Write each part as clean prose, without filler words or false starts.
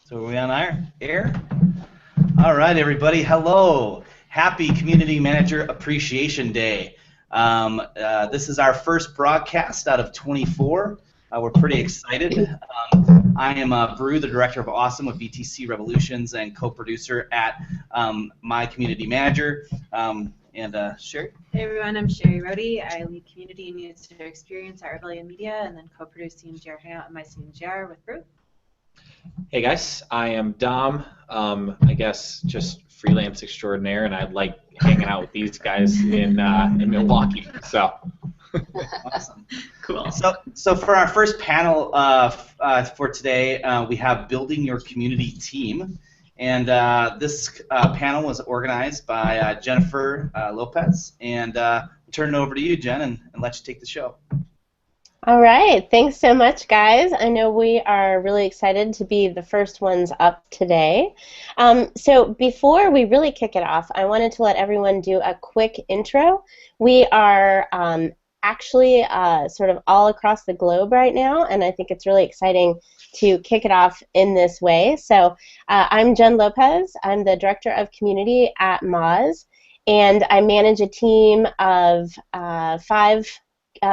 So are we on air? All right, everybody. Hello. Happy Community Manager Appreciation Day. This is our first broadcast out of 24. We're pretty excited. I am Brew, the Director of Awesome with BTC Revolutions and co-producer at My Community Manager. Sherry? Hey everyone, I'm Sherry Rohde. I lead Community and User Experience at Rebellion Media and then co-produce CMGR Hangout and My CMGR with Brew. Hey guys, I am Dom, I guess just freelance extraordinaire, and I like hanging out with these guys in Milwaukee, so. Awesome. Cool. So for our first panel for today, we have Building Your Community Team. And this panel was organized by Jennifer Lopez. And I'll turn it over to you, Jen, and let you take the show. All right. Thanks so much, guys. I know we are really excited to be the first ones up today. So before we really kick it off, I wanted to let everyone do a quick intro. We are actually sort of all across the globe right now, and I think it's really exciting to kick it off in this way. So I'm Jen Lopez. I'm the Director of Community at Moz, and I manage a team of 5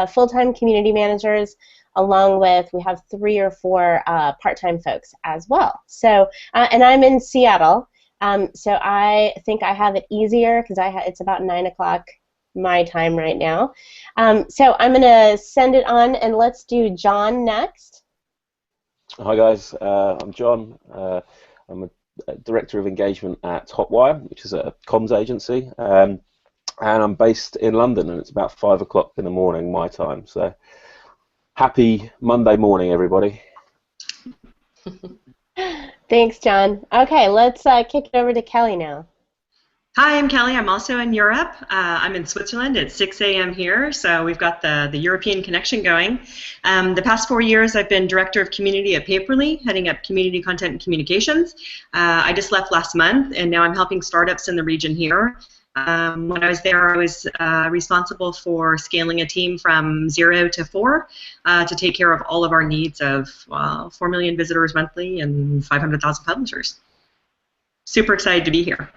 full-time community managers, along with, we have 3 or 4 part-time folks as well. So, and I'm in Seattle, so I think I have it easier because it's about 9 o'clock my time right now. So I'm going to send it on, and let's do John next. Hi guys, I'm John. I'm a Director of Engagement at Hotwire, which is a comms agency, and I'm based in London, and it's about 5 o'clock in the morning my time. So happy Monday morning, everybody. Thanks, John. Okay, let's kick it over to Kelly now. Hi, I'm Kelly. I'm also in Europe. I'm in Switzerland. It's 6 a.m. here, so we've got the European connection going. The past 4 years, I've been Director of Community at Paperly, heading up Community Content and Communications. I just left last month, and now I'm helping startups in the region here. When I was there, I was responsible for scaling a team from 0 to 4 to take care of all of our needs of 4 million visitors monthly and 500,000 publishers. Super excited to be here.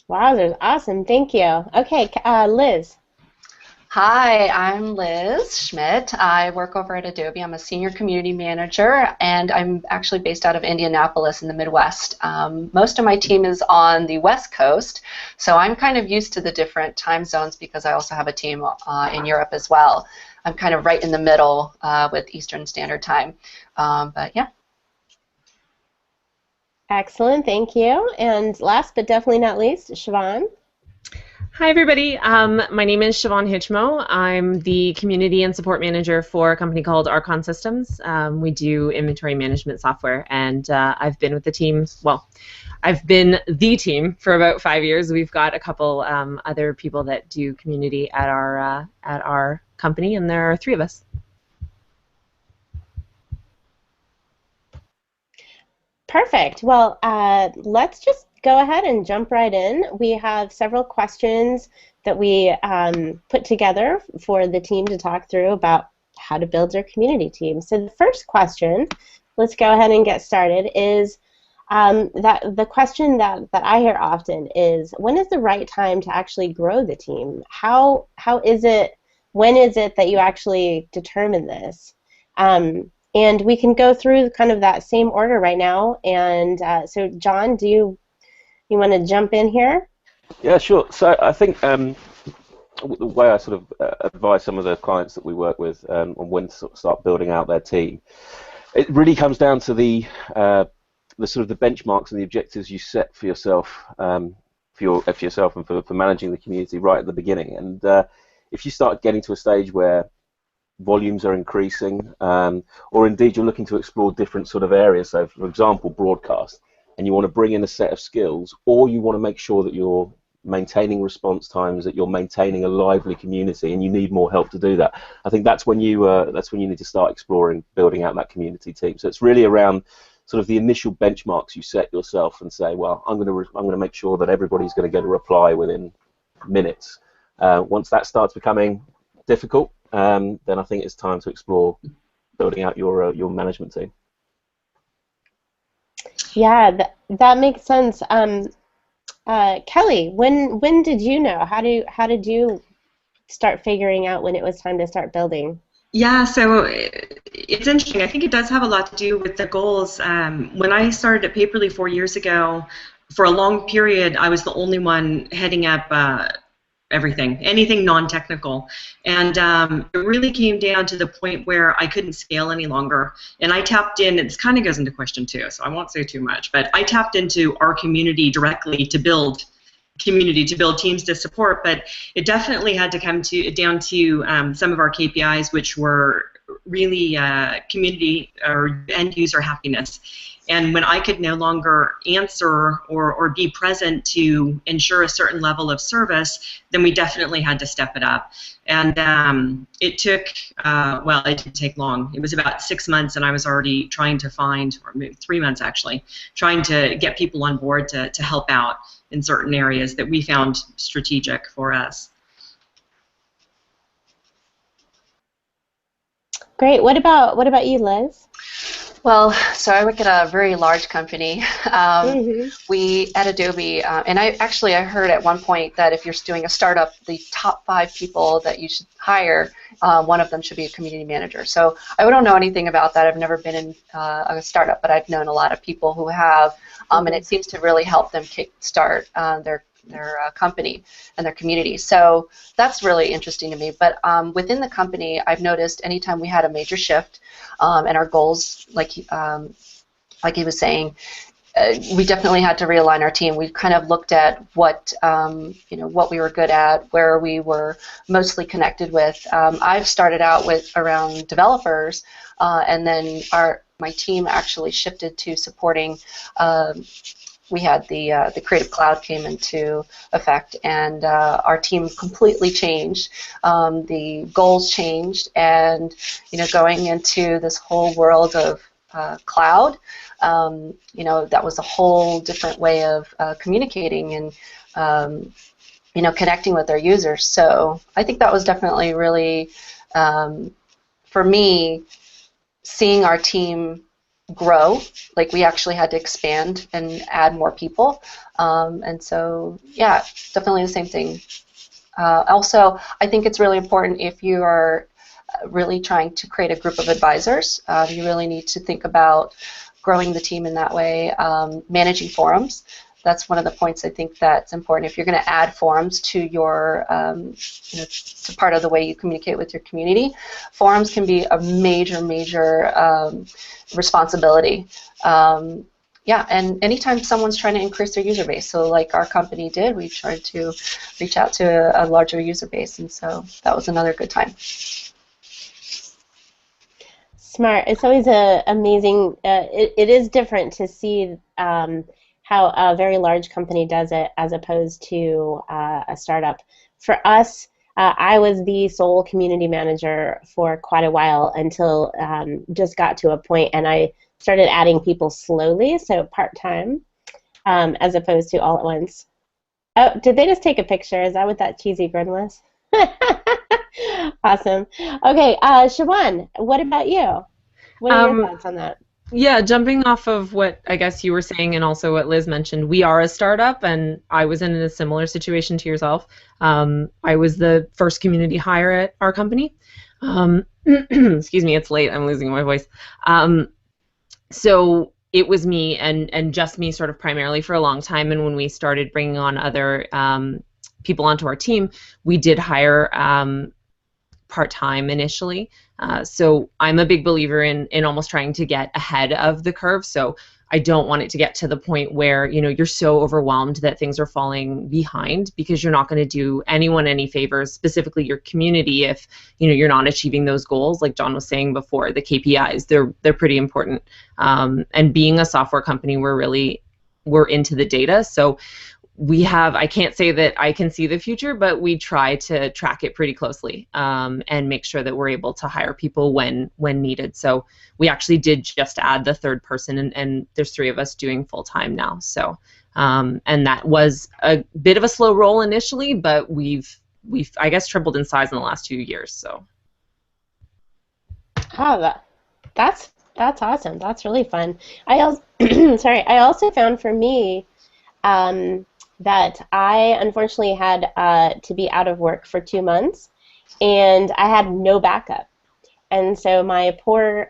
Wow, that's awesome. Thank you. Okay, Liz. Hi, I'm Liz Schmidt. I work over at Adobe. I'm a senior community manager, and I'm actually based out of Indianapolis in the Midwest. Most of my team is on the West Coast, so I'm kind of used to the different time zones because I also have a team in Europe as well. I'm kind of right in the middle with Eastern Standard Time, but yeah. Excellent, thank you. And last but definitely not least, Siobhan. Hi everybody, my name is Siobhan Hitchmo. I'm the Community and Support Manager for a company called Archon Systems. We do inventory management software, and I've been with the team, well, I've been the team for about 5 years. We've got a couple other people that do community at our company, and there are 3 of us. Perfect. Well, let's just go ahead and jump right in. We have several questions that we put together for the team to talk through about how to build their community team. So the first question, let's go ahead and get started, is the question that I hear often is, when is the right time to actually grow the team? How is it, when is it that you actually determine this? And we can go through kind of that same order right now. And so, John, do you want to jump in here? Yeah, sure. So I think the way I sort of advise some of the clients that we work with on when to sort of start building out their team, it really comes down to the sort of the benchmarks and the objectives you set for yourself, for yourself and for managing the community right at the beginning. And if you start getting to a stage where volumes are increasing, or indeed you're looking to explore different sort of areas, so for example broadcast, and you want to bring in a set of skills, or you want to make sure that you're maintaining response times, that you're maintaining a lively community, and you need more help to do that, I think that's when you need to start exploring building out that community team. So it's really around sort of the initial benchmarks you set yourself and say, well, I'm going to make sure that everybody's going to get a reply within minutes. Once that starts becoming difficult, then I think it's time to explore building out your management team. Yeah, that makes sense. Kelly, when did you know? How did you start figuring out when it was time to start building? Yeah, so it's interesting. I think it does have a lot to do with the goals. When I started at Paperly 4 years ago, for a long period, I was the only one heading up everything, anything non-technical. And it really came down to the point where I couldn't scale any longer. And I tapped in, and this kind of goes into question 2, so I won't say too much, but I tapped into our community directly to build community, to build teams to support, but it definitely had to come down to some of our KPIs, which were really community or end user happiness. And when I could no longer answer or be present to ensure a certain level of service, then we definitely had to step it up. And it took, well, it didn't take long. It was about 6 months, and I was already trying to find, or maybe 3 months actually, trying to get people on board to help out in certain areas that we found strategic for us. Great. What about you, Liz? Well, so I work at a very large company. We at Adobe, and I heard at one point that if you're doing a startup, the top 5 people that you should hire, one of them should be a community manager. So I don't know anything about that. I've never been in a startup, but I've known a lot of people who have, and it seems to really help them kickstart their company and their community. So that's really interesting to me. But within the company, I've noticed anytime we had a major shift and our goals, like he was saying, we definitely had to realign our team. We kind of looked at what what we were good at, where we were mostly connected with. I've started out with around developers, and then my team actually shifted to supporting. We had the Creative Cloud came into effect, and our team completely changed. The goals changed, and going into this whole world of cloud, that was a whole different way of communicating and connecting with our users. So I think that was definitely really, for me, seeing our team grow. Like, we actually had to expand and add more people, and so yeah, definitely the same thing. Also, I think it's really important if you are really trying to create a group of advisors, you really need to think about growing the team in that way. Managing forums, that's one of the points I think that's important. If you're going to add forums to your, to part of the way you communicate with your community, forums can be a major responsibility. Yeah, and anytime someone's trying to increase their user base, so like our company did, we tried to reach out to a larger user base, and so that was another good time. Smart. It's always amazing. It is different to see how a very large company does it as opposed to a startup. For us, I was the sole community manager for quite a while until just got to a point, and I started adding people slowly, so part-time, as opposed to all at once. Oh, did they just take a picture? Is that what that cheesy grin was? Awesome. Okay, Siobhan, what about you? What are your thoughts on that? Yeah, jumping off of what I guess you were saying and also what Liz mentioned, we are a startup, and I was in a similar situation to yourself. I was the first community hire at our company. Excuse me, it's late. I'm losing my voice. So it was me and just me sort of primarily for a long time, and when we started bringing on other people onto our team, we did hire part-time initially. So I'm a big believer in almost trying to get ahead of the curve. So I don't want it to get to the point where, you're so overwhelmed that things are falling behind, because you're not going to do anyone any favors, specifically your community, if, you're not achieving those goals. Like John was saying before, the KPIs, they're pretty important. And being a software company, we're into the data. So I can't say that I can see the future, but we try to track it pretty closely and make sure that we're able to hire people when needed. So we actually did just add the third person, and there's 3 of us doing full-time now. So and that was a bit of a slow roll initially, but we've I guess tripled in size in the last 2 years. So that's That's awesome. That's really fun. I also, sorry, I also found for me that I unfortunately had to be out of work for 2 months, and I had no backup. And so my poor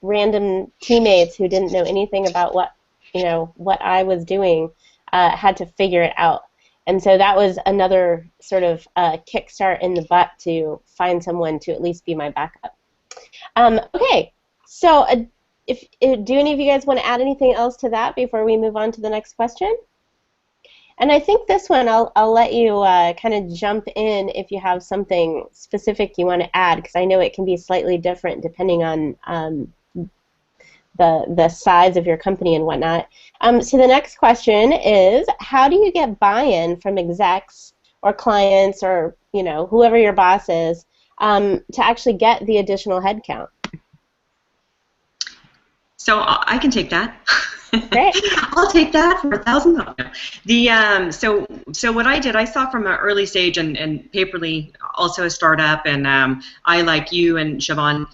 random teammates who didn't know anything about what I was doing had to figure it out. And so that was another sort of kickstart in the butt to find someone to at least be my backup. Okay, so do any of you guys want to add anything else to that before we move on to the next question? And I think this one I'll let you kind of jump in if you have something specific you want to add, because I know it can be slightly different depending on the size of your company and whatnot. So the next question is, how do you get buy-in from execs or clients or whoever your boss is to actually get the additional headcount? So I can take that. Great. I'll take that for $1,000. So what I did, I saw from an early stage, and Paperly also a startup, and I, like you and Siobhan,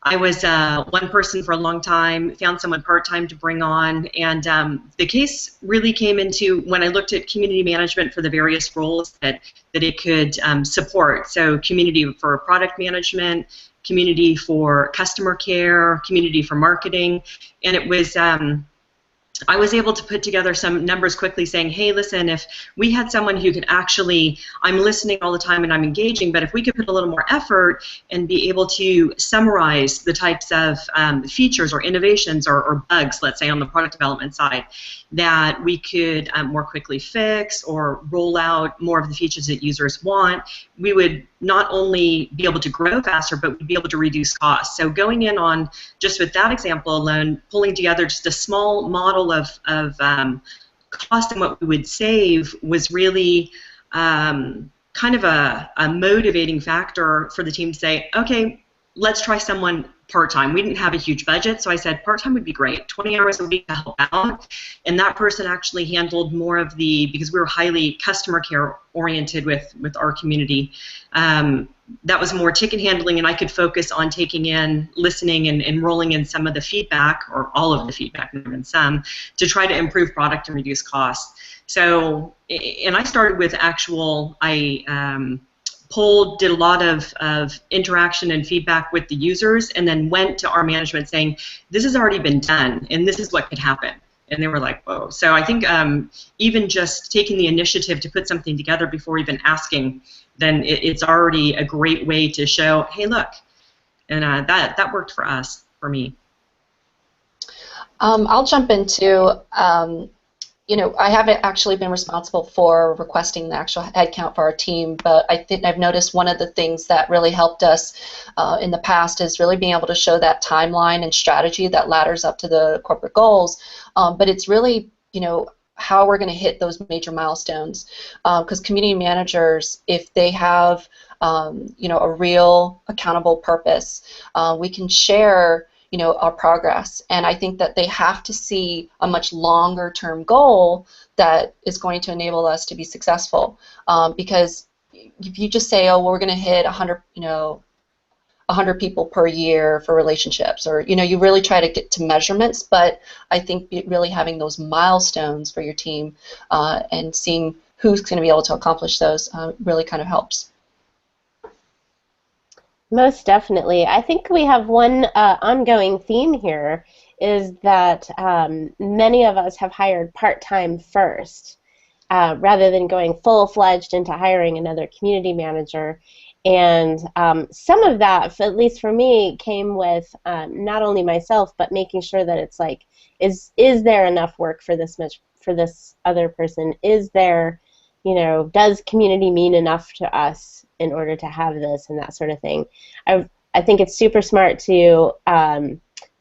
I was one person for a long time, found someone part-time to bring on, and the case really came into when I looked at community management for the various roles that it could support. So community for product management, community for customer care, community for marketing, and it was I was able to put together some numbers quickly saying, hey, listen, if we had someone who could actually, I'm listening all the time and I'm engaging, but if we could put a little more effort and be able to summarize the types of features or innovations or bugs, let's say on the product development side, that we could more quickly fix or roll out more of the features that users want, we would not only be able to grow faster, but we'd be able to reduce costs. So going in on, just with that example alone, pulling together just a small model of cost and what we would save was really kind of a motivating factor for the team to say, okay, let's try someone part-time. We didn't have a huge budget, so I said part-time would be great, 20 hours a week to help out. And that person actually handled more of the, because we were highly customer care oriented with our community, that was more ticket handling, and I could focus on taking in, listening, and rolling in some of the feedback, or all of the feedback, not even some, to try to improve product and reduce costs. So, and I started with actual, did a lot of interaction and feedback with the users, and then went to our management saying, this has already been done, and this is what could happen. And they were like, whoa. So I think even just taking the initiative to put something together before even asking, then it's already a great way to show, hey, look. And that worked for us, for me. I'll jump into, I haven't actually been responsible for requesting the actual headcount for our team, but I think I've noticed one of the things that really helped us in the past is really being able to show that timeline and strategy that ladders up to the corporate goals. But it's really, how we're going to hit those major milestones. Because community managers, if they have, a real accountable purpose, we can share our progress. And I think that they have to see a much longer term goal that is going to enable us to be successful. Because if you just say, oh, well, we're going to hit 100, 100 people per year for relationships, or, you really try to get to measurements, but I think really having those milestones for your team and seeing who's going to be able to accomplish those really kind of helps. Most definitely. I think we have one ongoing theme here is that many of us have hired part-time first rather than going full-fledged into hiring another community manager. And some of that, at least for me, came with not only myself, but making sure that it's like, is there enough work for this other person? Is there, does community mean enough to us in order to have this and that sort of thing? I think it's super smart to,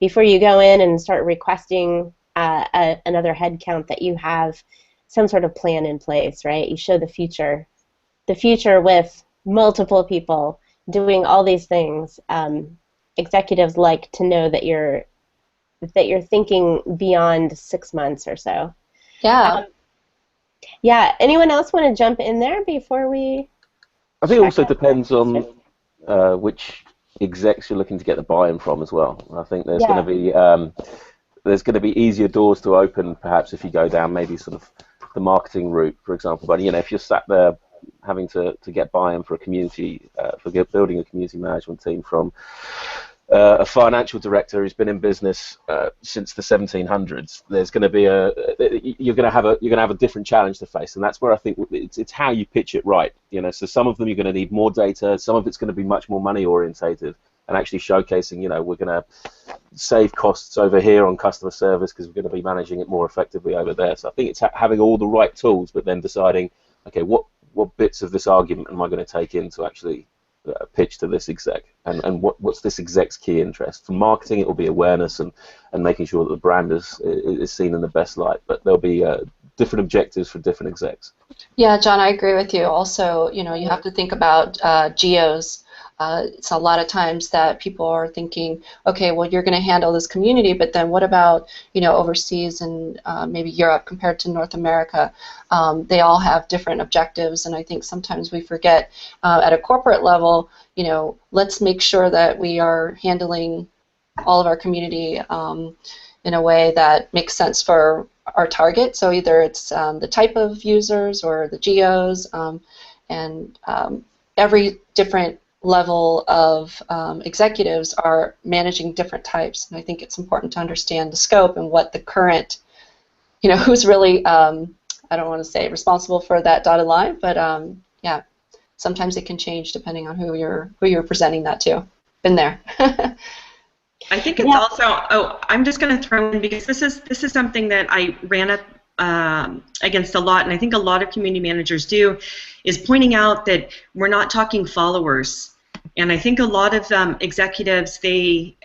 before you go in and start requesting another head count, that you have some sort of plan in place, right? You show the future with multiple people doing all these things. Executives like to know that you're thinking beyond 6 months or so. Yeah. Yeah. Anyone else want to jump in there before we? I think it also depends on which execs you're looking to get the buy-in from as well. I think there's Yeah. going to be easier doors to open perhaps if you go down maybe sort of the marketing route, for example. But if you're sat there having to get buy-in for a community, building a community management team from a financial director who's been in business since the 1700s, there's going to be you're going to have a different challenge to face, and that's where I think it's how you pitch it right. So some of them you're going to need more data, some of it's going to be much more money orientated, and actually showcasing, we're going to save costs over here on customer service because we're going to be managing it more effectively over there. So I think it's having all the right tools, but then deciding, okay, what bits of this argument am I going to take in to actually pitch to this exec, and what's this exec's key interest. For marketing, it will be awareness and making sure that the brand is seen in the best light, but there'll be different objectives for different execs. Yeah, John, I agree with you. Also, you have to think about geos. It's a lot of times that people are thinking, okay, well, you're going to handle this community, but then what about, overseas and maybe Europe compared to North America? They all have different objectives, and I think sometimes we forget at a corporate level, let's make sure that we are handling all of our community in a way that makes sense for our target. So either it's the type of users or the geos, and every different level of executives are managing different types, and I think it's important to understand the scope and what the current, who's really, I don't want to say responsible for that dotted line, but yeah, sometimes it can change depending on who you're presenting that to. Been there. I think it's also. Oh, I'm just going to throw in, because this is something that I ran up against a lot, and I think a lot of community managers do, is pointing out that we're not talking followers. And I think a lot of executives,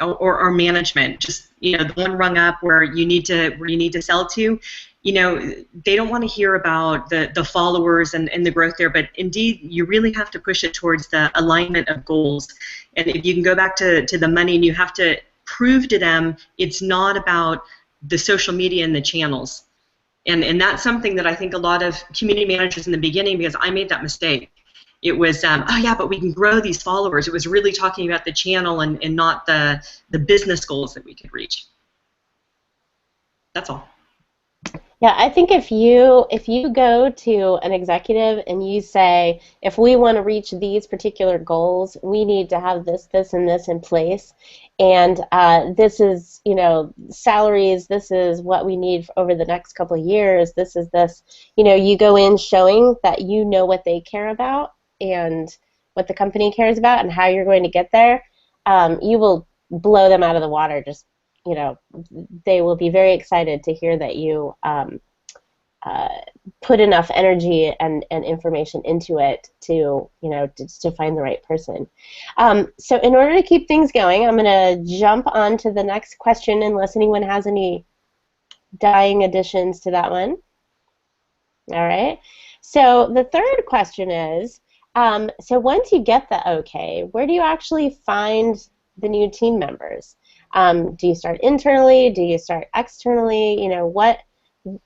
or management, just the one rung up where you need to sell to, they don't want to hear about the followers and the growth there. But indeed, you really have to push it towards the alignment of goals. And if you can go back to the money, and you have to prove to them it's not about the social media and the channels. And that's something that I think a lot of community managers in the beginning, because I made that mistake. It was, oh yeah, but we can grow these followers. It was really talking about the channel and not the business goals that we could reach. That's all. Yeah, I think if you go to an executive and you say, if we want to reach these particular goals, we need to have this, and this in place, and this is, salaries, this is what we need over the next couple of years, this is this, you go in showing that you know what they care about and what the company cares about and how you're going to get there, you will blow them out of the water. Just, they will be very excited to hear that you put enough energy and information into it to, to find the right person. So in order to keep things going, I'm going to jump on to the next question unless anyone has any dying additions to that one. All right. So the third question is, so once you get the okay, where do you actually find the new team members? Do you start internally? Do you start externally?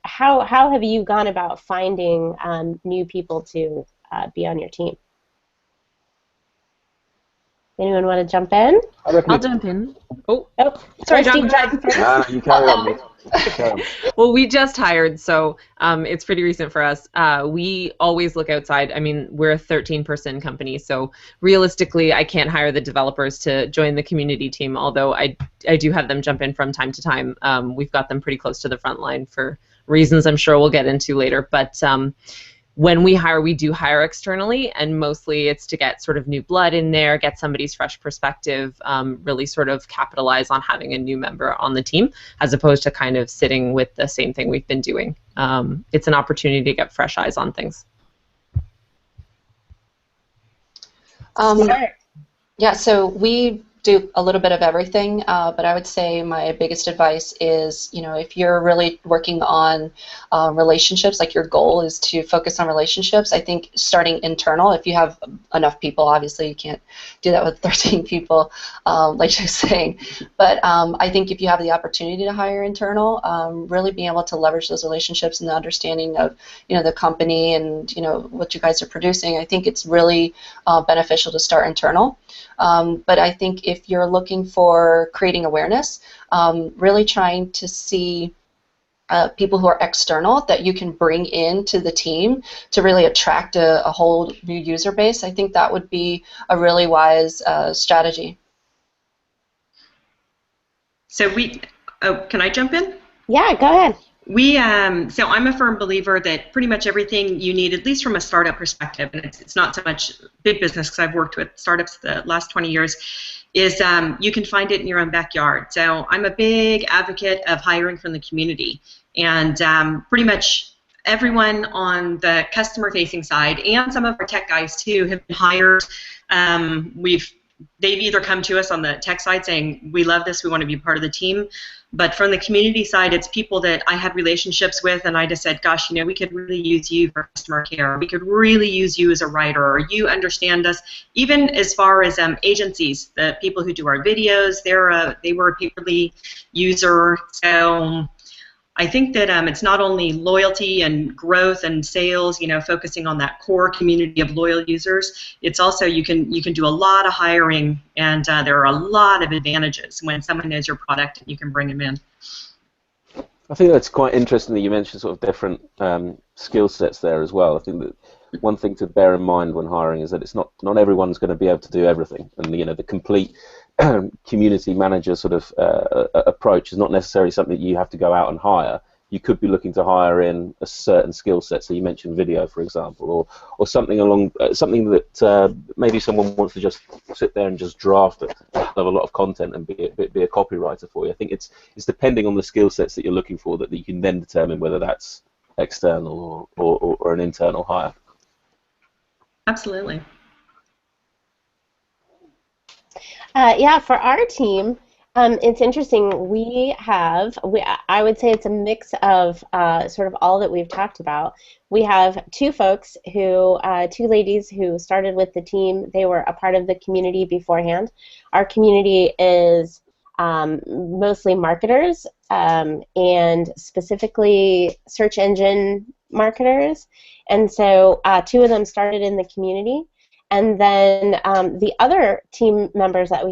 How have you gone about finding new people to be on your team? Anyone want to jump in? I'll jump in. Oh, sorry, John. No, you carry on, Nick. Well, we just hired, so it's pretty recent for us. We always look outside. I mean, we're a 13-person company, so realistically, I can't hire the developers to join the community team, although I do have them jump in from time to time. We've got them pretty close to the front line for reasons I'm sure we'll get into later. But when we hire, we do hire externally, and mostly it's to get sort of new blood in there, get somebody's fresh perspective, really sort of capitalize on having a new member on the team, as opposed to kind of sitting with the same thing we've been doing. It's an opportunity to get fresh eyes on things. Yeah, so we do a little bit of everything, but I would say my biggest advice is, if you're really working on relationships, like your goal is to focus on relationships, I think starting internal, if you have enough people, obviously you can't do that with 13 people, like you're saying, but I think if you have the opportunity to hire internal, really being able to leverage those relationships and the understanding of, the company and, what you guys are producing, I think it's really beneficial to start internal. But I think if you're looking for creating awareness, really trying to see people who are external that you can bring into the team to really attract a whole new user base, I think that would be a really wise strategy. So can I jump in? Yeah, go ahead. So I'm a firm believer that pretty much everything you need, at least from a startup perspective, and it's not so much big business because I've worked with startups the last 20 years, is you can find it in your own backyard. So I'm a big advocate of hiring from the community, and pretty much everyone on the customer-facing side and some of our tech guys too have been hired. They've either come to us on the tech side saying, we love this, we want to be part of the team. But from the community side, it's people that I had relationships with, and I just said, gosh, we could really use you for customer care. We could really use you as a writer, or you understand us. Even as far as agencies, the people who do our videos, they were a Paperly user. So I think that it's not only loyalty and growth and sales, focusing on that core community of loyal users. It's also you can do a lot of hiring, and there are a lot of advantages when someone knows your product and you can bring them in. I think that's quite interesting that you mentioned sort of different skill sets there as well. I think that one thing to bear in mind when hiring is that it's not everyone's going to be able to do everything, and the complete community manager sort of approach is not necessarily something that you have to go out and hire. You could be looking to hire in a certain skill set. So you mentioned video, for example, or something along something that maybe someone wants to just sit there and just draft a lot of content and be a copywriter for you. I think it's depending on the skill sets that you're looking for that you can then determine whether that's external or an internal hire. Absolutely. Yeah, for our team, it's interesting. I would say it's a mix of sort of all that we've talked about. We have two ladies who started with the team. They were a part of the community beforehand. Our community is mostly marketers and specifically search engine marketers. And so two of them started in the community. And then the other team members that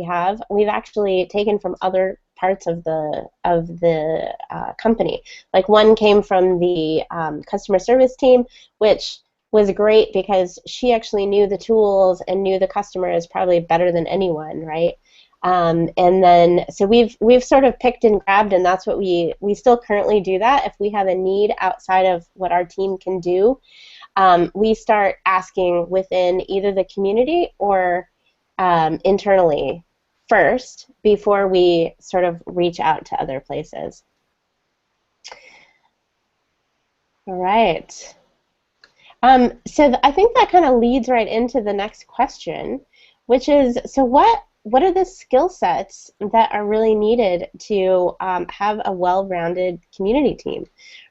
we've actually taken from other parts of the company. Like one came from the customer service team, which was great because she actually knew the tools and knew the customers probably better than anyone, right? And then so we've sort of picked and grabbed, and that's what we still currently do that. If we have a need outside of what our team can do, we start asking within either the community or internally first before we sort of reach out to other places. All right. So I think that kind of leads right into the next question, which is, so what are the skill sets that are really needed to have a well-rounded community team,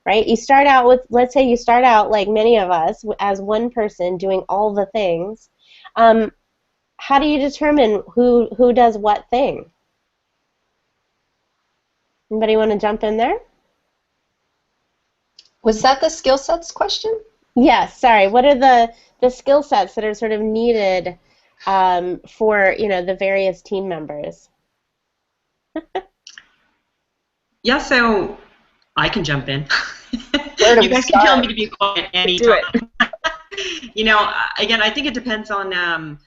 right? You start out with, let's say you start out like many of us as one person doing all the things. How do you determine who does what thing? Anybody want to jump in there? Was that the skill sets question? Yes, sorry. What are the skill sets that are sort of needed for the various team members? Yeah, so I can jump in. You guys can tell me to be quiet anytime. Do it. Again, I think it depends on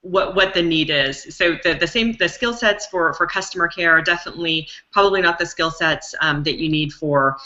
what the need is. So the skill sets for customer care are definitely probably not the skill sets that you need for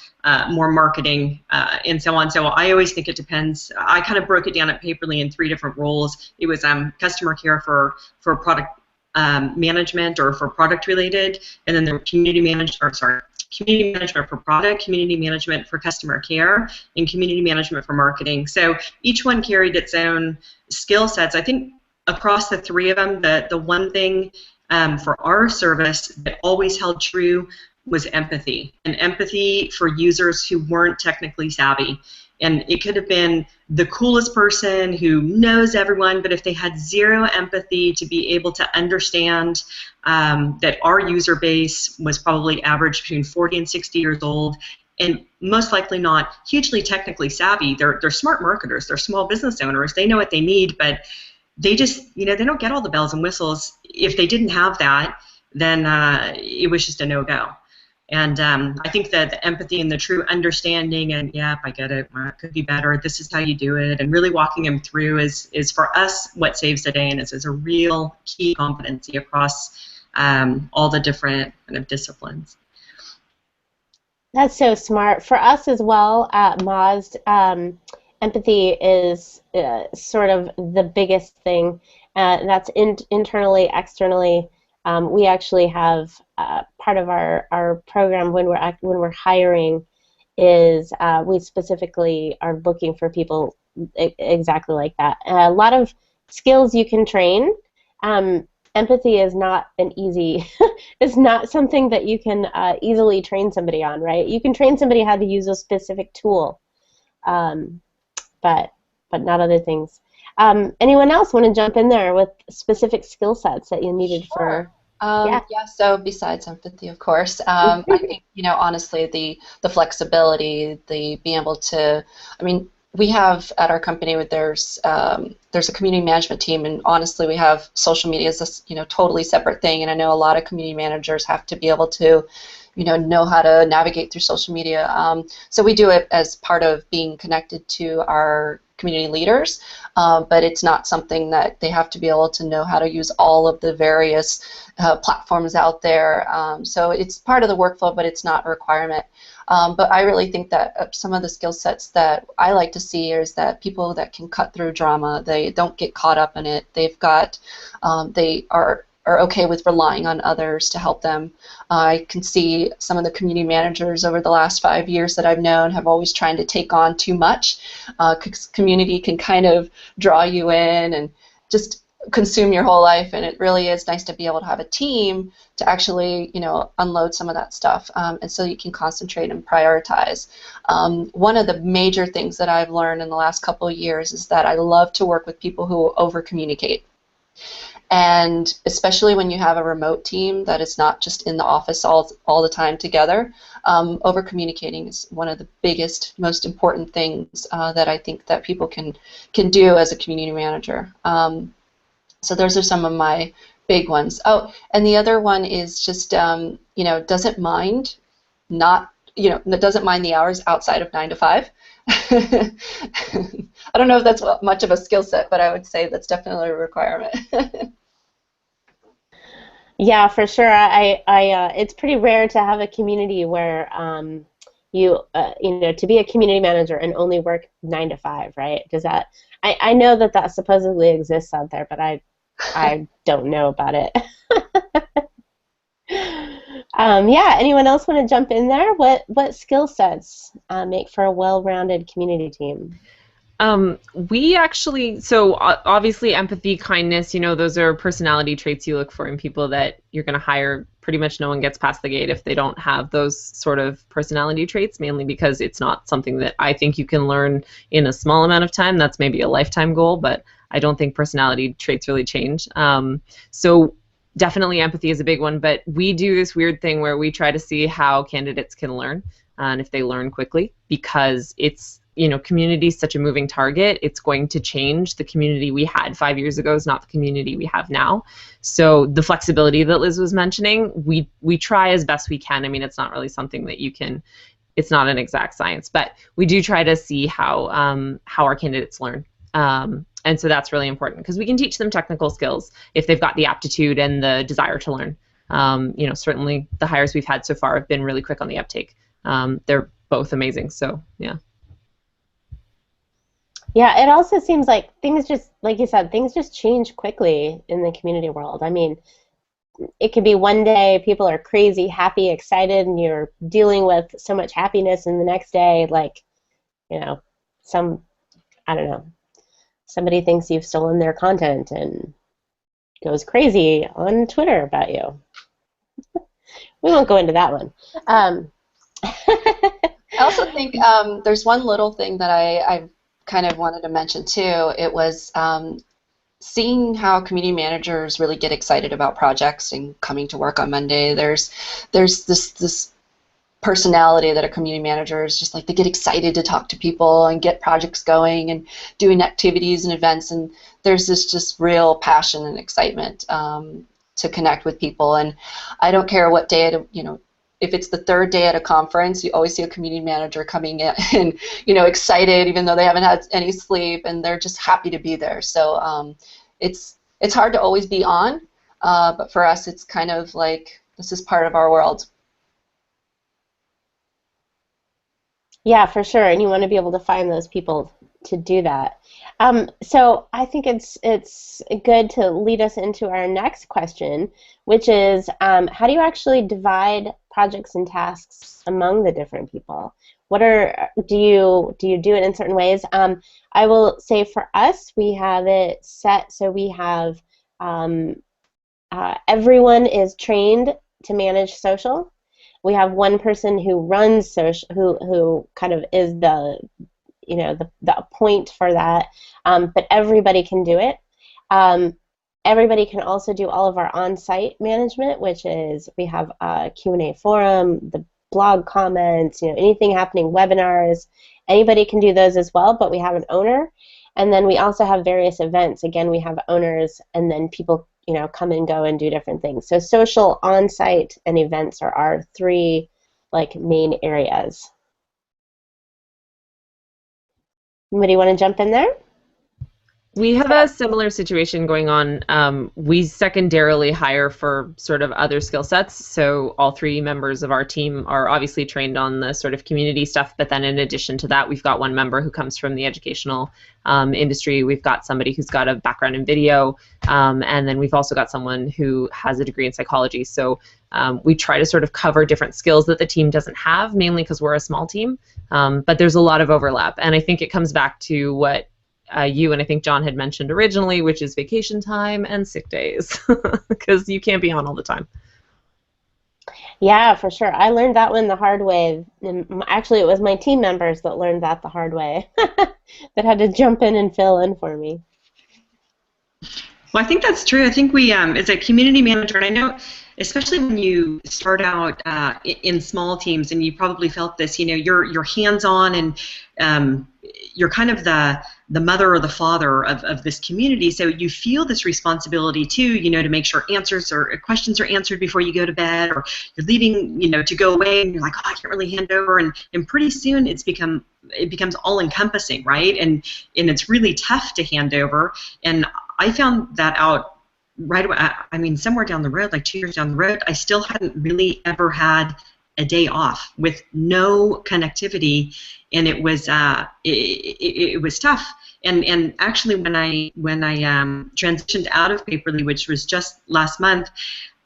more marketing and so on. So I always think it depends. I kind of broke it down at Paperly in 3 different roles. It was customer care for product management or for product related, and then the community management for product, community management for customer care, and community management for marketing. So each one carried its own skill sets. I think across the 3 of them, the one thing for our service that always held true was empathy, and empathy for users who weren't technically savvy. And it could have been the coolest person who knows everyone, but if they had zero empathy to be able to understand that our user base was probably average between 40 and 60 years old, and most likely not hugely technically savvy. They're smart marketers. They're small business owners. They know what they need, but they just, they don't get all the bells and whistles. If they didn't have that, then it was just a no-go. And I think that the empathy and the true understanding and, yeah, I get it, it could be better, this is how you do it, and really walking them through is for us what saves the day, and is a real key competency across all the different kind of disciplines. That's so smart. For us as well at MOSD, empathy is sort of the biggest thing. That's internally, externally. We actually have part of our program when we're hiring is we specifically are looking for people exactly like that. A lot of skills you can train. Empathy is not an easy. It's not something that you can easily train somebody on, right? You can train somebody how to use a specific tool, but not other things. Anyone else want to jump in there with specific skill sets that you needed for? Yeah, so besides empathy, of course, I think, honestly, the flexibility, the being able to, we have at our company, there's a community management team, and honestly, we have social media as a totally separate thing, and I know a lot of community managers have to be able to know how to navigate through social media. So we do it as part of being connected to our community leaders, but it's not something that they have to be able to know how to use all of the various platforms out there. So it's part of the workflow, but it's not a requirement. But I really think that some of the skill sets that I like to see is that people that can cut through drama, they don't get caught up in it. They've got, they are okay with relying on others to help them. I can see some of the community managers over the last 5 years that I've known have always trying to take on too much. Community can kind of draw you in and just consume your whole life, and it really is nice to be able to have a team to actually, unload some of that stuff, and so you can concentrate and prioritize. One of the major things that I've learned in the last couple of years is that I love to work with people who over-communicate. And especially when you have a remote team that is not just in the office all the time together, over-communicating is one of the biggest, most important things that I think that people can do as a community manager. So those are some of my big ones. Oh, and the other one is just, doesn't mind doesn't mind the hours outside of 9 to 5. I don't know if that's much of a skill set, but I would say that's definitely a requirement. Yeah, for sure. It's pretty rare to have a community where to be a community manager and only work 9 to 5, right? Does that? I know that supposedly exists out there, but I don't know about it. Yeah. Anyone else want to jump in there? What skill sets make for a well-rounded community team? We actually, so obviously empathy, kindness, those are personality traits you look for in people that you're going to hire. Pretty much no one gets past the gate if they don't have those sort of personality traits, mainly because it's not something that I think you can learn in a small amount of time. That's maybe a lifetime goal, but I don't think personality traits really change. So definitely empathy is a big one, but we do this weird thing where we try to see how candidates can learn and if they learn quickly, because it's, community is such a moving target. It's going to change. The community we had 5 years ago is not the community we have now. So the flexibility that Liz was mentioning, we try as best we can. It's not really something that you can, it's not an exact science, but we do try to see how our candidates learn. And so that's really important because we can teach them technical skills if they've got the aptitude and the desire to learn. Certainly the hires we've had so far have been really quick on the uptake. They're both amazing, so yeah. Yeah, it also seems like things just, like you said, things just change quickly in the community world. It could be one day people are crazy, happy, excited, and you're dealing with so much happiness, and the next day, I don't know, somebody thinks you've stolen their content and goes crazy on Twitter about you. We won't go into that one. I also think there's one little thing that I kind of wanted to mention too. It was seeing how community managers really get excited about projects and coming to work on Monday. There's this personality that a community manager is just like they get excited to talk to people and get projects going and doing activities and events, and there's this just real passion and excitement to connect with people. And I don't care what day, if it's the third day at a conference, you always see a community manager coming in and excited even though they haven't had any sleep, and they're just happy to be there. So it's hard to always be on, but for us it's kind of like this is part of our world. Yeah, for sure, and you want to be able to find those people to do that. So I think it's good to lead us into our next question, which is how do you actually divide projects and tasks among the different people? Do you do it in certain ways? I will say for us, we have it set so we have everyone is trained to manage social. We have one person who runs social, who kind of is the point for that, but everybody can do it. Everybody can also do all of our on-site management, which is we have a Q&A forum, the blog comments, anything happening, webinars. Anybody can do those as well, but we have an owner. And then we also have various events. Again, we have owners, and then people come and go and do different things. So social, on-site, and events are our three main areas. Anybody want to jump in there? We have a similar situation going on. We secondarily hire for sort of other skill sets. So all three members of our team are obviously trained on the sort of community stuff, but then in addition to that, we've got one member who comes from the educational industry. We've got somebody who's got a background in video, and then we've also got someone who has a degree in psychology. So we try to sort of cover different skills that the team doesn't have, mainly because we're a small team, but there's a lot of overlap. And I think it comes back to what you and I think John had mentioned originally, which is vacation time and sick days, because you can't be on all the time. Yeah, for sure. I learned that one the hard way. And actually, it was my team members that learned that the hard way, that had to jump in and fill in for me. Well, I think that's true. I think we, as a community manager, and I know, especially when you start out in small teams, and you probably felt this, you're hands-on, and you're kind of the mother or the father of this community, so you feel this responsibility too, to make sure answers or questions are answered before you go to bed, or you're leaving, to go away, and you're like, oh, I can't really hand over, and pretty soon it becomes all-encompassing, right? And it's really tough to hand over, and I found that out right away. I mean, somewhere down the road, like 2 years down the road, I still hadn't really ever had a day off with no connectivity, and it was it was tough. And actually, when I transitioned out of Paperly, which was just last month,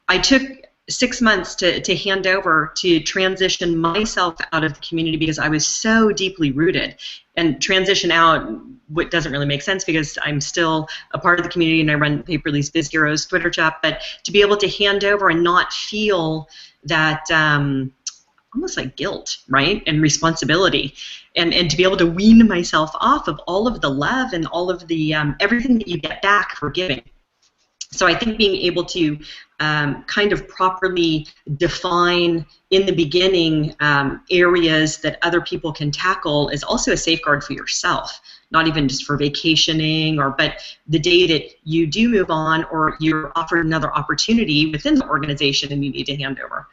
I took 6 months to hand over to transition myself out of the community because I was so deeply rooted. And transition out, what doesn't really make sense because I'm still a part of the community and I run Paperly's Biz Heroes Twitter chat, but to be able to hand over and not feel that almost like guilt, right, and responsibility, and to be able to wean myself off of all of the love and all of the everything that you get back for giving. So I think being able to kind of properly define in the beginning areas that other people can tackle is also a safeguard for yourself, not even just for vacationing, but the day that you do move on or you're offered another opportunity within the organization and you need to hand over.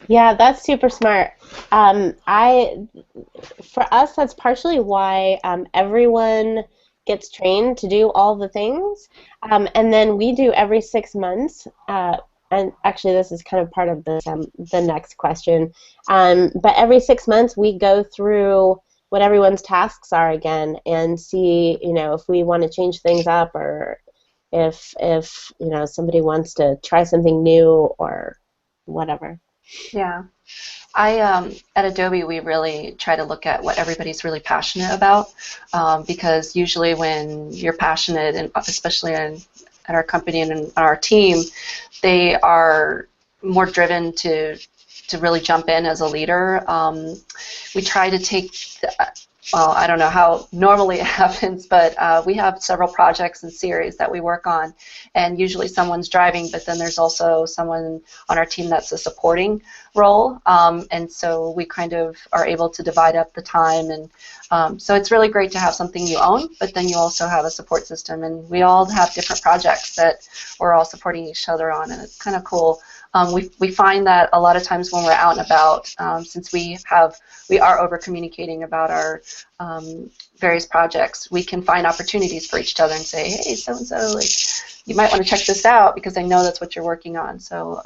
Yeah, that's super smart. For us, that's partially why everyone gets trained to do all the things, and then we do every 6 months. And actually, this is kind of part of the next question. But every 6 months, we go through what everyone's tasks are again and see, if we want to change things up or if somebody wants to try something new or whatever. Yeah. At Adobe, we really try to look at what everybody's really passionate about, because usually when you're passionate, and especially at our company and in our team, they are more driven to really jump in as a leader. We try to take well, I don't know how normally it happens, but we have several projects and series that we work on, and usually someone's driving, but then there's also someone on our team that's a supporting role, and so we kind of are able to divide up the time, and so it's really great to have something you own, but then you also have a support system, and we all have different projects that we're all supporting each other on, and it's kind of cool. We find that a lot of times when we're out and about, since we are over communicating about our various projects, we can find opportunities for each other and say, hey, so and so, like, you might want to check this out because I know that's what you're working on. So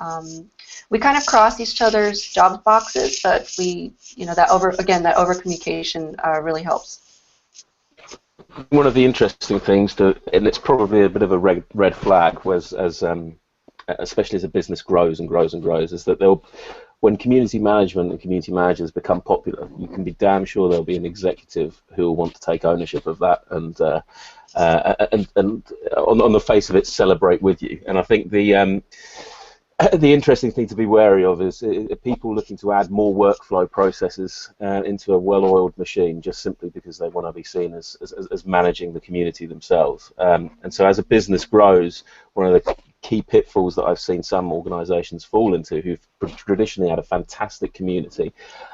we kind of cross each other's job boxes, but we, that over communication really helps. One of the interesting things, and it's probably a bit of a red flag, was especially as a business grows and grows and grows, is that when community management and community managers become popular, you can be damn sure there'll be an executive who will want to take ownership of that and on the face of it, celebrate with you. And I think the interesting thing to be wary of is people looking to add more workflow processes into a well-oiled machine just simply because they want to be seen as managing the community themselves. And so as a business grows, one of the key pitfalls that I've seen some organizations fall into who've traditionally had a fantastic community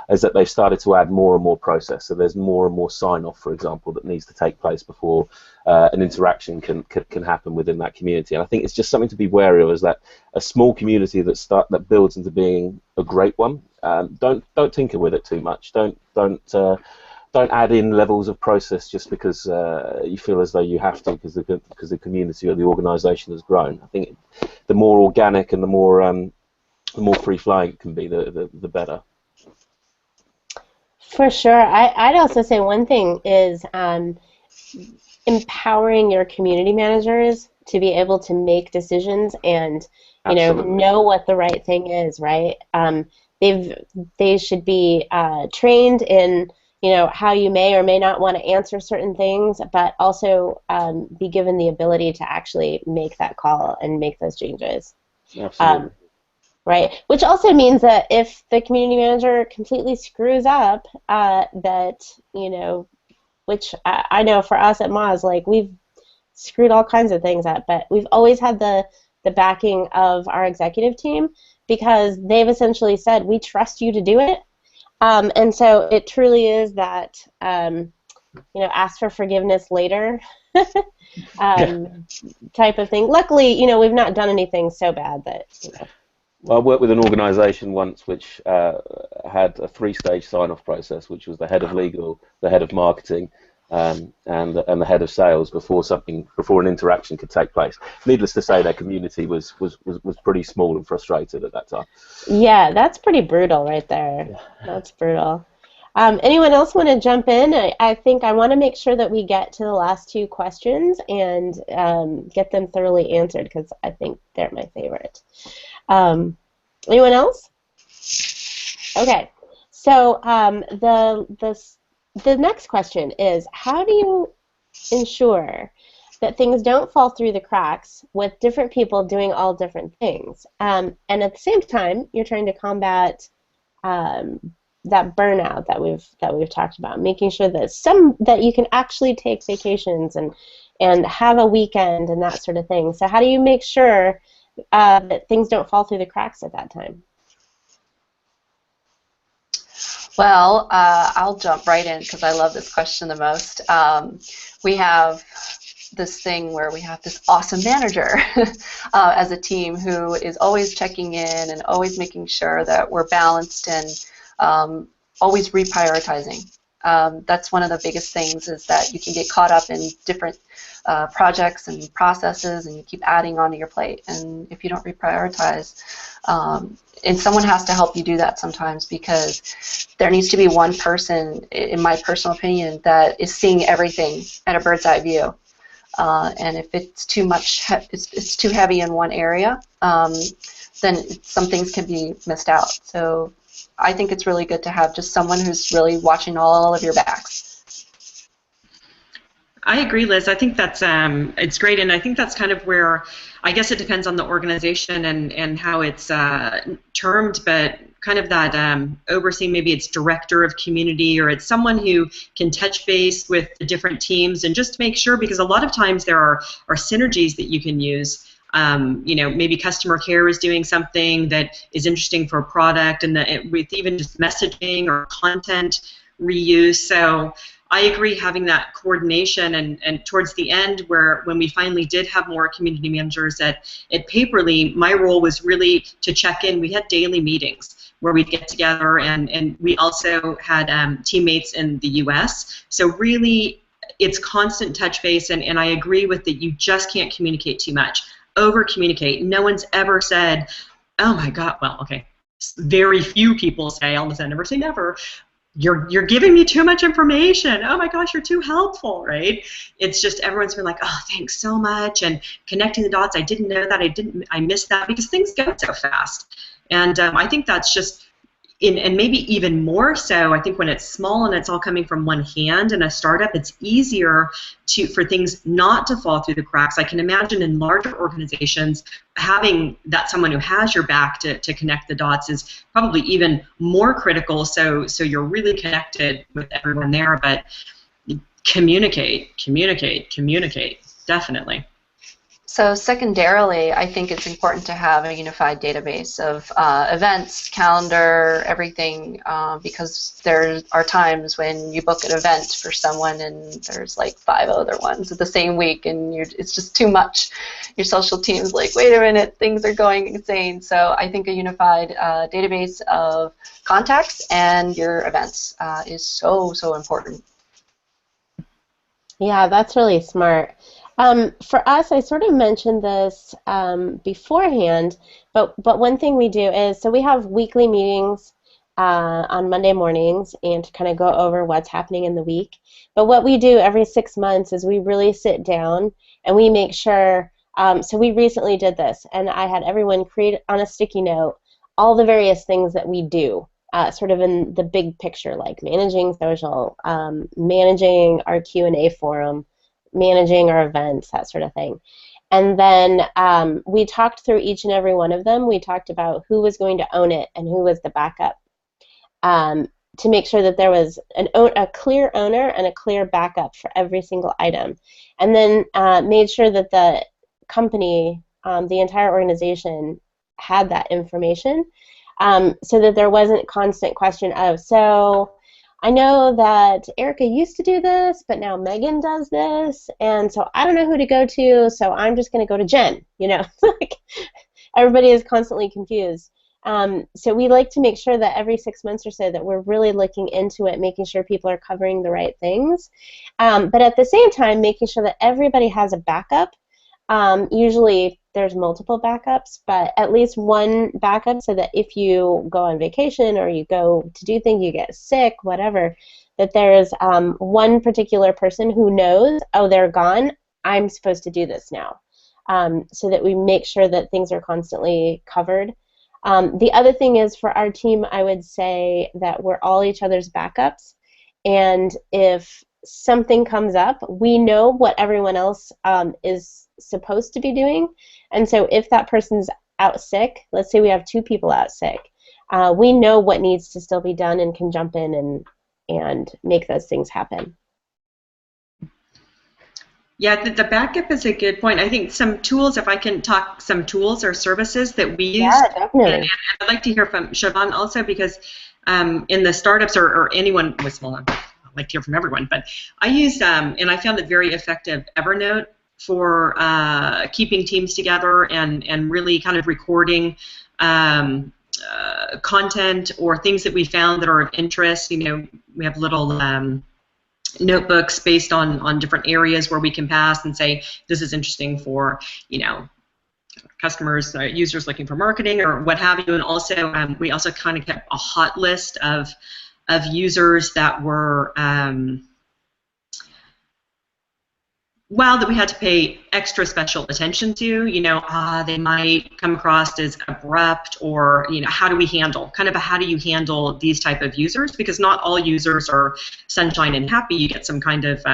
is that they've started to add more and more process. So there's more and more sign-off, for example, that needs to take place before an interaction can happen within that community. And I think it's just something to be wary of, is that a small community that builds into being a great one, don't tinker with it too much. Don't add in levels of process just because you feel as though you have to because the community or the organisation has grown. I think the more organic and the more free-flowing it can be, the better. For sure. I'd also say one thing is empowering your community managers to be able to make decisions and know what the right thing is, right? They should be trained in how you may or may not want to answer certain things, but also be given the ability to actually make that call and make those changes. Absolutely. Right, which also means that if the community manager completely screws up, which I know for us at Moz, like, we've screwed all kinds of things up, but we've always had the backing of our executive team because they've essentially said, we trust you to do it. And so it truly is that, ask for forgiveness later type of thing. Luckily, we've not done anything so bad that, Well, I worked with an organisation once which had a 3-stage sign-off process, which was the head of legal, the head of marketing, and the head of sales before an interaction could take place. Needless to say, their community was pretty small and frustrated at that time. Yeah, that's pretty brutal right there. Yeah. That's brutal. Anyone else want to jump in? I think I want to make sure that we get to the last 2 questions and get them thoroughly answered because I think they're my favorite. Anyone else? Okay. So the next question is, how do you ensure that things don't fall through the cracks with different people doing all different things? And at the same time, you're trying to combat that burnout that we've talked about, making sure that you can actually take vacations and have a weekend and that sort of thing. So how do you make sure that things don't fall through the cracks at that time? Well, I'll jump right in because I love this question the most. We have this thing where we have this awesome manager as a team who is always checking in and always making sure that we're balanced and always reprioritizing. That's one of the biggest things, is that you can get caught up in different projects and processes, and you keep adding onto your plate. And if you don't reprioritize, and someone has to help you do that sometimes, because there needs to be one person, in my personal opinion, that is seeing everything at a bird's eye view. And if it's too much, it's too heavy in one area, then some things can be missed out. So I think it's really good to have just someone who's really watching all of your backs. I agree, Liz. I think that's it's great, and I think that's kind of where I guess it depends on the organization and how it's termed, but kind of that overseeing, maybe it's director of community, or it's someone who can touch base with the different teams and just make sure, because a lot of times there are synergies that you can use. You know, maybe customer care is doing something that is interesting for a product, and with even just messaging or content reuse. So I agree, having that coordination, and towards the end, when we finally did have more community managers at Paperly, my role was really to check in. We had daily meetings where we'd get together, and we also had teammates in the US. So really, it's constant touch base, and I agree with that. You just can't communicate too much. Over-communicate. No one's ever said, oh my God, well, okay, very few people say, almost I never say never, you're giving me too much information. Oh my gosh, you're too helpful, right? It's just everyone's been like, oh, thanks so much, and connecting the dots. I didn't know that. I missed that, because things go so fast. And I think that's just, and maybe even more so, I think when it's small and it's all coming from one hand in a startup, it's easier for things not to fall through the cracks. I can imagine in larger organizations, having that someone who has your back to connect the dots is probably even more critical, so you're really connected with everyone there. But communicate, definitely. So secondarily, I think it's important to have a unified database of events, calendar, everything, because there are times when you book an event for someone and there's like 5 other ones at the same week, and it's just too much. Your social team's like, wait a minute, things are going insane. So I think a unified database of contacts and your events is so important. Yeah, that's really smart. For us, I sort of mentioned this beforehand, but one thing we do is, so we have weekly meetings on Monday mornings, and to kind of go over what's happening in the week. But what we do every 6 months is we really sit down and we make sure, so we recently did this, and I had everyone create on a sticky note all the various things that we do, sort of in the big picture, like managing social, managing our Q&A forum, managing our events, that sort of thing. And then we talked through each and every one of them. We talked about who was going to own it and who was the backup, to make sure that there was a clear owner and a clear backup for every single item. And then made sure that the company, the entire organization, had that information, so that there wasn't constant question of, so I know that Erica used to do this, but now Megan does this, and so I don't know who to go to, so I'm just going to go to Jen. You know, like everybody is constantly confused. So we like to make sure that every 6 months or so that we're really looking into it, making sure people are covering the right things, but at the same time making sure that everybody has a backup. Usually there's multiple backups, but at least one backup, so that if you go on vacation or you go to do things, you get sick, whatever, that there's one particular person who knows, oh, they're gone, I'm supposed to do this now, so that we make sure that things are constantly covered. The other thing is, for our team, I would say that we're all each other's backups, and if something comes up, we know what everyone else is supposed to be doing, and so if that person's out sick, let's say we have 2 people out sick, we know what needs to still be done and can jump in and make those things happen. Yeah, the backup is a good point. I think some tools, if I can talk some tools or services that we use. Yeah, definitely. And I'd like to hear from Siobhan also, because in the startups or anyone with small, I'd like to hear from everyone, but I used, and I found it very effective, Evernote for keeping teams together and really kind of recording content or things that we found that are of interest. You know, we have little notebooks based on different areas where we can pass and say, this is interesting for, you know, customers, users looking for marketing or what have you. And also, we also kind of kept a hot list of users that were that we had to pay extra special attention to. You know, they might come across as abrupt, or, you know, how do you handle these type of users? Because not all users are sunshine and happy. You get some kind of,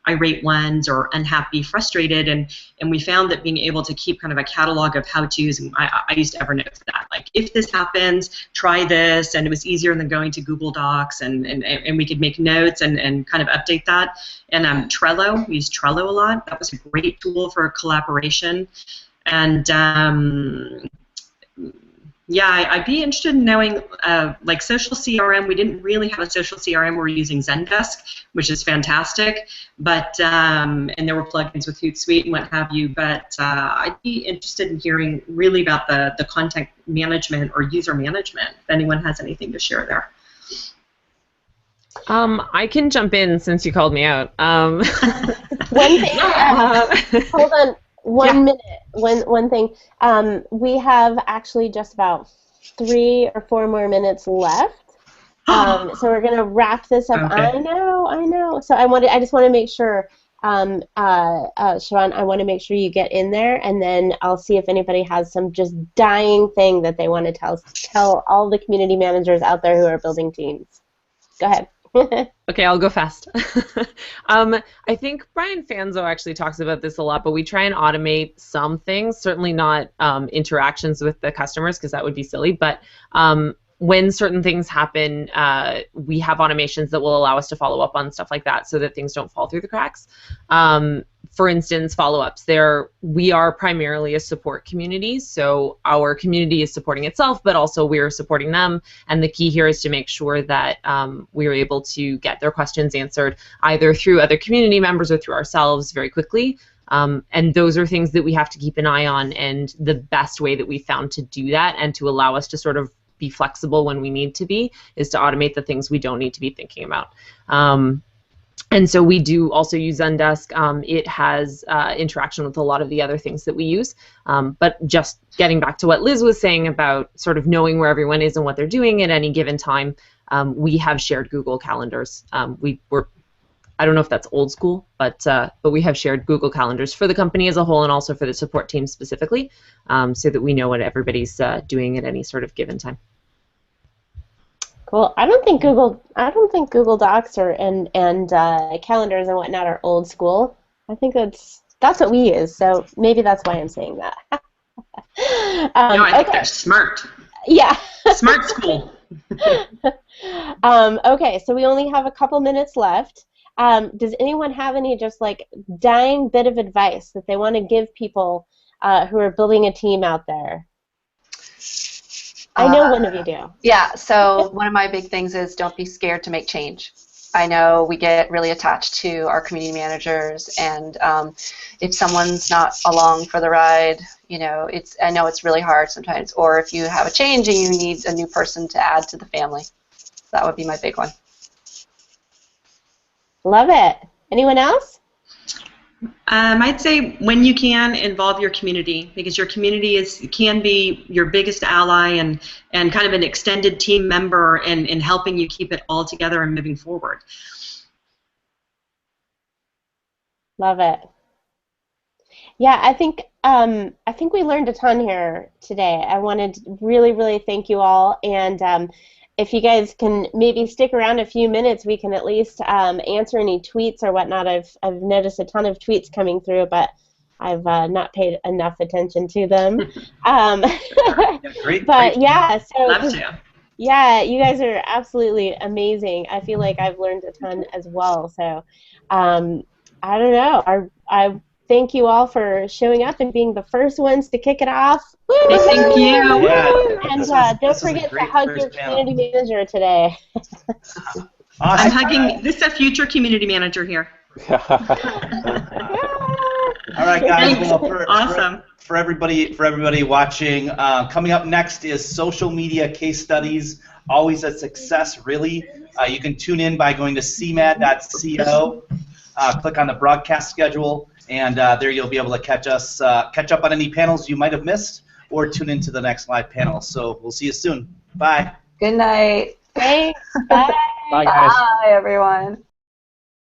irate ones or unhappy, frustrated, and we found that being able to keep kind of a catalog of how-tos, and I used Evernote for that. Like, if this happens, try this, and it was easier than going to Google Docs, and we could make notes and kind of update that. And Trello, we use Trello a lot. That was a great tool for collaboration. And yeah, I'd be interested in knowing, like social CRM, we didn't really have a social CRM. We're using Zendesk, which is fantastic, but, and there were plugins with Hootsuite and what have you, but I'd be interested in hearing really about the content management or user management, if anyone has anything to share there. I can jump in since you called me out. One thing, hold on. One minute. One thing. We have actually just about 3 or 4 more minutes left. So we're gonna wrap this up. Okay. I know. So I just want to make sure, Siobhan, I want to make sure you get in there, and then I'll see if anybody has some just dying thing that they want to tell all the community managers out there who are building teams. Go ahead. Okay, I'll go fast. I think Brian Fanzo actually talks about this a lot, but we try and automate some things, certainly not interactions with the customers, because that would be silly, but when certain things happen, we have automations that will allow us to follow up on stuff like that so that things don't fall through the cracks. For instance, follow-ups. We are primarily a support community, so our community is supporting itself, but also we're supporting them, and the key here is to make sure that we're able to get their questions answered either through other community members or through ourselves very quickly. And those are things that we have to keep an eye on, and the best way that we found to do that and to allow us to sort of be flexible when we need to be is to automate the things we don't need to be thinking about. And so we do also use Zendesk. It has interaction with a lot of the other things that we use. But just getting back to what Liz was saying about sort of knowing where everyone is and what they're doing at any given time, we have shared Google calendars. I don't know if that's old school, but we have shared Google calendars for the company as a whole and also for the support team specifically, so that we know what everybody's doing at any sort of given time. Cool. I don't think Google Docs and calendars and whatnot are old school. I think that's what we use. So maybe that's why I'm saying that. No, I think they're smart. Yeah. Smart school. Okay, so we only have a couple minutes left. Does anyone have any just like dying bit of advice that they want to give people who are building a team out there? I know one of you do. Yeah, so one of my big things is don't be scared to make change. I know we get really attached to our community managers, and if someone's not along for the ride, I know it's really hard sometimes, or if you have a change and you need a new person to add to the family. That would be my big one. Love it. Anyone else? I'd say when you can, involve your community, because your community can be your biggest ally and kind of an extended team member in helping you keep it all together and moving forward. Love it. Yeah, I think we learned a ton here today. I wanted to really, really thank you all, and if you guys can maybe stick around a few minutes, we can at least answer any tweets or whatnot. I've noticed a ton of tweets coming through, but I've not paid enough attention to them. Great. But yeah, so Love to. Yeah, you guys are absolutely amazing. I feel like I've learned a ton as well. So I don't know. I thank you all for showing up and being the first ones to kick it off. Woo! Thank you. Yeah. And don't forget to hug your community manager today. Awesome. I'm hugging. This is a future community manager here. All right, guys. Well, Awesome. For everybody watching, coming up next is social media case studies. Always a success, really. You can tune in by going to cmad.co. Click on the broadcast schedule, and there you'll be able to catch up on any panels you might have missed, or tune into the next live panel. So we'll see you soon. Bye. Good night. Thanks. Bye. Bye, guys. Bye, everyone.